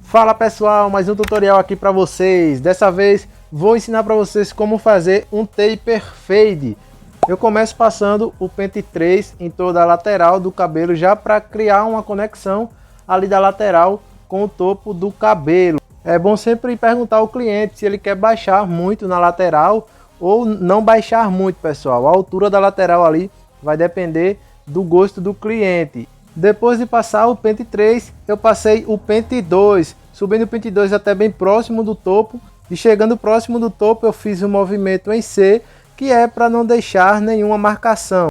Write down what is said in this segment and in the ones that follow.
Fala pessoal, mais um tutorial aqui para vocês. Dessa vez vou ensinar para vocês como fazer um taper fade. Eu começo passando o pente 3 em toda a lateral do cabelo já para criar uma conexão ali da lateral com o topo do cabelo. É bom sempre perguntar ao cliente se ele quer baixar muito na lateral ou não baixar muito, pessoal. A altura da lateral ali vai depender do gosto do cliente. Depois de passar o pente 3, eu passei o pente 2, subindo o pente 2 até bem próximo do topo. E chegando próximo do topo, eu fiz um movimento em C, que é para não deixar nenhuma marcação.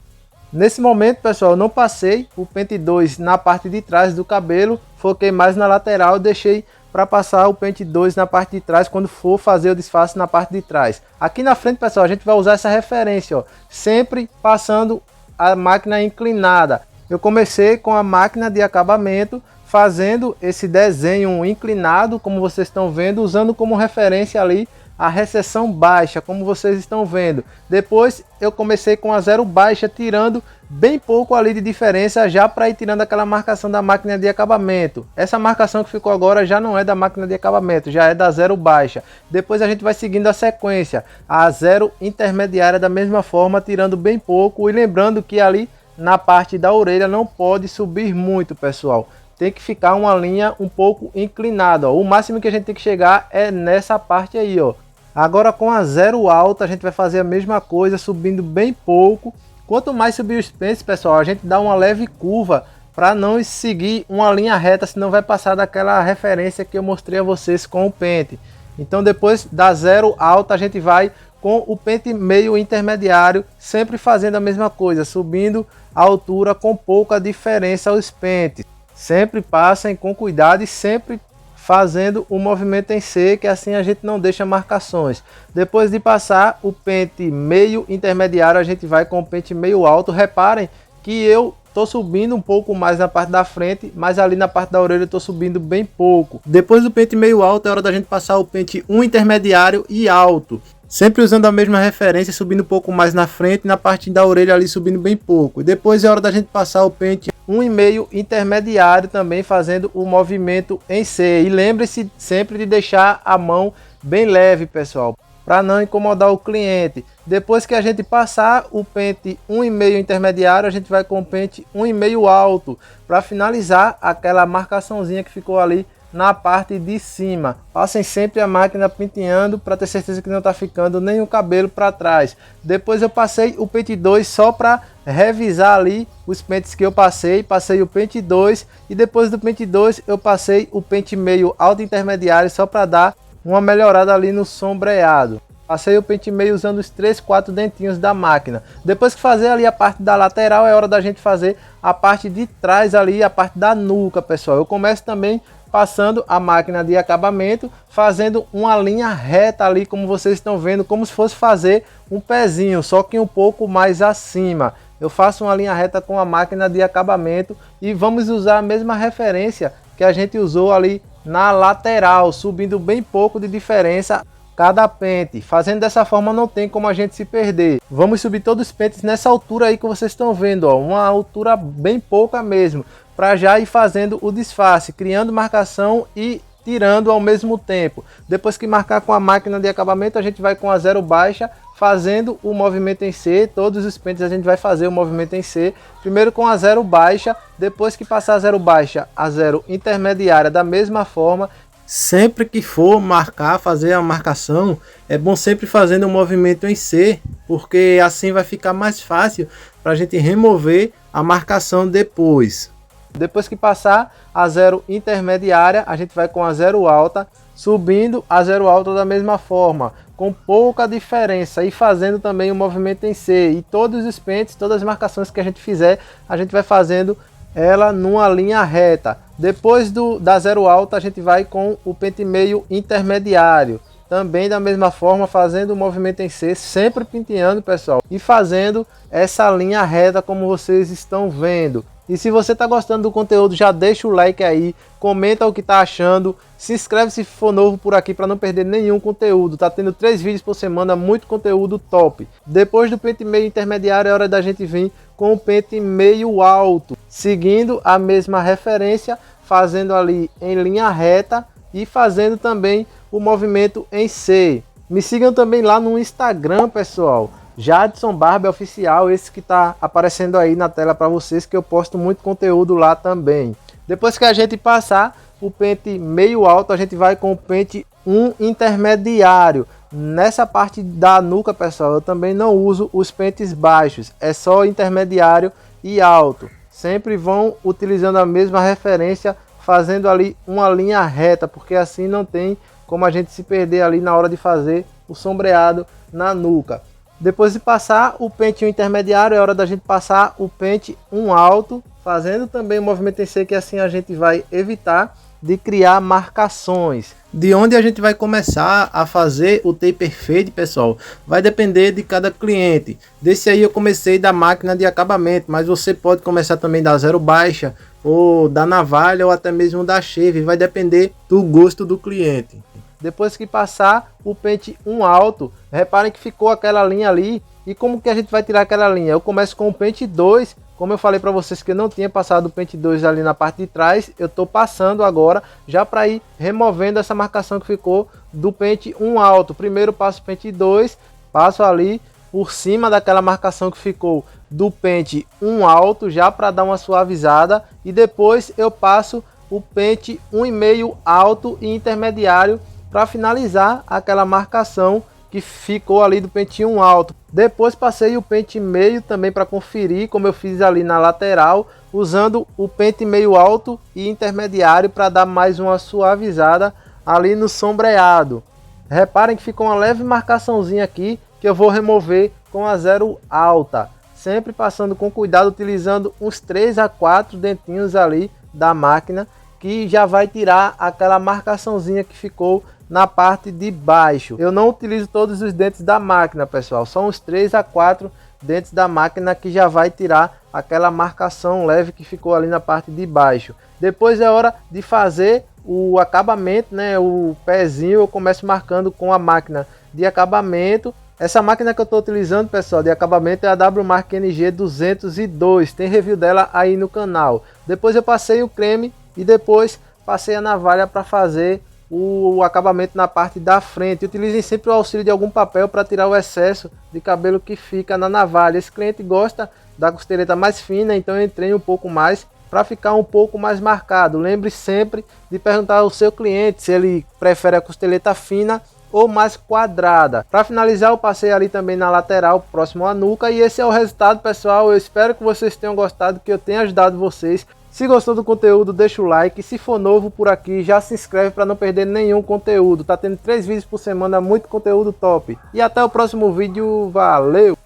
Nesse momento, pessoal, eu não passei o pente 2 na parte de trás do cabelo, foquei mais na lateral e deixei para passar o pente 2 na parte de trás quando for fazer o disfarce na parte de trás. Aqui na frente, pessoal, a gente vai usar essa referência, ó, sempre passando a máquina inclinada. Eu comecei com a máquina de acabamento, fazendo esse desenho inclinado, como vocês estão vendo, usando como referência ali a recessão baixa, como vocês estão vendo. Depois eu comecei com a zero baixa, tirando bem pouco ali de diferença, já para ir tirando aquela marcação da máquina de acabamento. Essa marcação que ficou agora já não é da máquina de acabamento, já é da zero baixa. Depois a gente vai seguindo a sequência, a zero intermediária da mesma forma, tirando bem pouco, e lembrando que ali na parte da orelha não pode subir muito, pessoal. Tem que ficar uma linha um pouco inclinada, ó. O máximo que a gente tem que chegar é nessa parte aí, ó. Agora com a zero alta a gente vai fazer a mesma coisa, subindo bem pouco. Quanto mais subir os pentes, pessoal, a gente dá uma leve curva para não seguir uma linha reta, senão vai passar daquela referência que eu mostrei a vocês com o pente. Então depois da zero alta a gente vai com o pente meio intermediário, sempre fazendo a mesma coisa, subindo a altura com pouca diferença aos pentes. Sempre passem com cuidado e sempre fazendo o movimento em C, que assim a gente não deixa marcações. Depois de passar o pente meio intermediário, a gente vai com o pente meio alto. Reparem que eu estou subindo um pouco mais na parte da frente, mas ali na parte da orelha eu estou subindo bem pouco. Depois do pente meio alto é hora da gente passar o pente 1 intermediário e alto. Sempre usando a mesma referência, subindo um pouco mais na frente, na parte da orelha ali subindo bem pouco. E depois é hora da gente passar o pente 1,5 intermediário também, fazendo o movimento em C. E lembre-se sempre de deixar a mão bem leve, pessoal, para não incomodar o cliente. Depois que a gente passar o pente 1,5 intermediário, a gente vai com o pente 1,5 alto, para finalizar aquela marcaçãozinha que ficou ali na parte de cima. Passem sempre a máquina penteando para ter certeza que não está ficando nenhum cabelo para trás. Depois eu passei o pente 2 só para revisar ali os pentes que eu passei o pente 2 e depois do pente 2 eu passei o pente meio alto intermediário só para dar uma melhorada ali no sombreado. Passei o pente meio usando os 3, 4 dentinhos da máquina. Depois que fazer ali a parte da lateral, é hora da gente fazer a parte de trás ali, a parte da nuca, pessoal. Eu começo também passando a máquina de acabamento, fazendo uma linha reta ali, como vocês estão vendo, como se fosse fazer um pezinho, só que um pouco mais acima. Eu faço uma linha reta com a máquina de acabamento e vamos usar a mesma referência que a gente usou ali na lateral, subindo bem pouco de diferença cada pente. Fazendo dessa forma não tem como a gente se perder. Vamos subir todos os pentes nessa altura aí que vocês estão vendo, ó, uma altura bem pouca mesmo, para já ir fazendo o disfarce, criando marcação e tirando ao mesmo tempo. Depois que marcar com a máquina de acabamento, a gente vai com a zero baixa, fazendo o movimento em C. Todos os pentes a gente vai fazer o movimento em C. Primeiro com a zero baixa, depois que passar a zero baixa, a zero intermediária da mesma forma. Sempre que for marcar, fazer a marcação, é bom sempre fazendo o movimento em C, porque assim vai ficar mais fácil para a gente remover a marcação depois. Depois que passar a zero intermediária, a gente vai com a zero alta, subindo a zero alta da mesma forma, com pouca diferença, e fazendo também o movimento em C. E todos os pentes, todas as marcações que a gente fizer, a gente vai fazendo ela numa linha reta. Depois da zero alta, a gente vai com o pente meio intermediário, também da mesma forma, fazendo o movimento em C, sempre penteando, pessoal, e fazendo essa linha reta como vocês estão vendo. E se você está gostando do conteúdo, já deixa o like aí, comenta o que está achando, se inscreve se for novo por aqui para não perder nenhum conteúdo. Tá tendo 3 vídeos por semana, muito conteúdo top. Depois do pente meio intermediário é hora da gente vir com o pente meio alto, seguindo a mesma referência, fazendo ali em linha reta e fazendo também o movimento em C. Me sigam também lá no Instagram, pessoal, Jadson Barber Oficial, esse que está aparecendo aí na tela para vocês, que eu posto muito conteúdo lá também. Depois que a gente passar o pente meio alto, a gente vai com o pente 1 intermediário. Nessa parte da nuca, pessoal, eu também não uso os pentes baixos, é só intermediário e alto. Sempre vão utilizando a mesma referência, fazendo ali uma linha reta, porque assim não tem como a gente se perder ali na hora de fazer o sombreado na nuca. Depois de passar o pente 1 intermediário, é hora da gente passar o pente 1 alto, fazendo também o movimento em C, que assim a gente vai evitar de criar marcações. De onde a gente vai começar a fazer o taper fade, pessoal, vai depender de cada cliente. Desse aí eu comecei da máquina de acabamento, mas você pode começar também da zero baixa, ou da navalha, ou até mesmo da shave, vai depender do gosto do cliente. Depois que passar o pente 1 alto, reparem que ficou aquela linha ali. E como que a gente vai tirar aquela linha? Eu começo com o pente 2, como eu falei para vocês que eu não tinha passado o pente 2 ali na parte de trás, eu estou passando agora já para ir removendo essa marcação que ficou do pente 1 alto. Primeiro passo o pente 2, passo ali por cima daquela marcação que ficou do pente 1 alto, já para dar uma suavizada, e depois eu passo o pente 1,5 alto e intermediário para finalizar aquela marcação que ficou ali do pente 1 alto. Depois passei o pente meio também para conferir, como eu fiz ali na lateral, usando o pente meio alto e intermediário para dar mais uma suavizada ali no sombreado. Reparem que ficou uma leve marcaçãozinha aqui que eu vou remover com a zero alta, sempre passando com cuidado, utilizando uns 3 a 4 dentinhos ali da máquina, que já vai tirar aquela marcaçãozinha que ficou na parte de baixo. Eu não utilizo todos os dentes da máquina, pessoal, são uns 3 a 4 dentes da máquina que já vai tirar aquela marcação leve que ficou ali na parte de baixo. Depois é hora de fazer o acabamento, né? O pezinho eu começo marcando com a máquina de acabamento. Essa máquina que eu estou utilizando, pessoal, de acabamento é a WMark NG202, tem review dela aí no canal. Depois eu passei o creme e depois passei a navalha para fazer o acabamento na parte da frente. Utilizem sempre o auxílio de algum papel para tirar o excesso de cabelo que fica na navalha. Esse cliente gosta da costeleta mais fina, então eu entrei um pouco mais para ficar um pouco mais marcado. Lembre sempre de perguntar ao seu cliente se ele prefere a costeleta fina ou mais quadrada. Para finalizar, eu passei ali também na lateral, próximo à nuca, e esse é o resultado, pessoal. Eu espero que vocês tenham gostado, que eu tenha ajudado vocês. Se gostou do conteúdo, deixa o like. Se for novo por aqui, já se inscreve para não perder nenhum conteúdo. Tá tendo 3 vídeos por semana, muito conteúdo top. E até o próximo vídeo. Valeu!